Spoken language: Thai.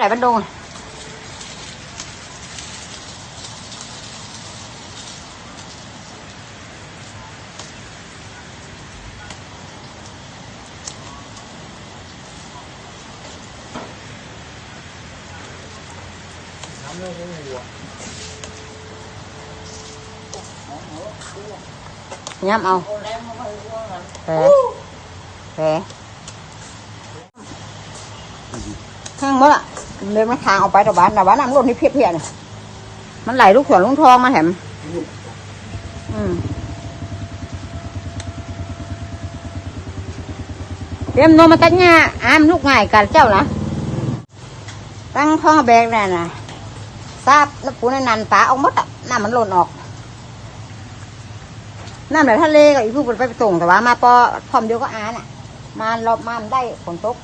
ไหนบ้านดงnhắm không về thang mất ạ lên nó thang ở phải là bán làm luôn đi phiệt hiện nàyมันไหลลูกสวนลุงทองมาแถมเตรียมนมมาตั้งง่าอ้ามลูกง่ายกันเจ้านะตั้งท้องแบกนั่นน่ะทราบแล้วปูนันปลาออกมดอ่ะน้ำมันหล่นออกน้ำไหลทะเลก็อีกผู้คนไปตรงแต่ว่ามาพร้อมเดียวก็อาน่ะมารอบมาได้ฝนตก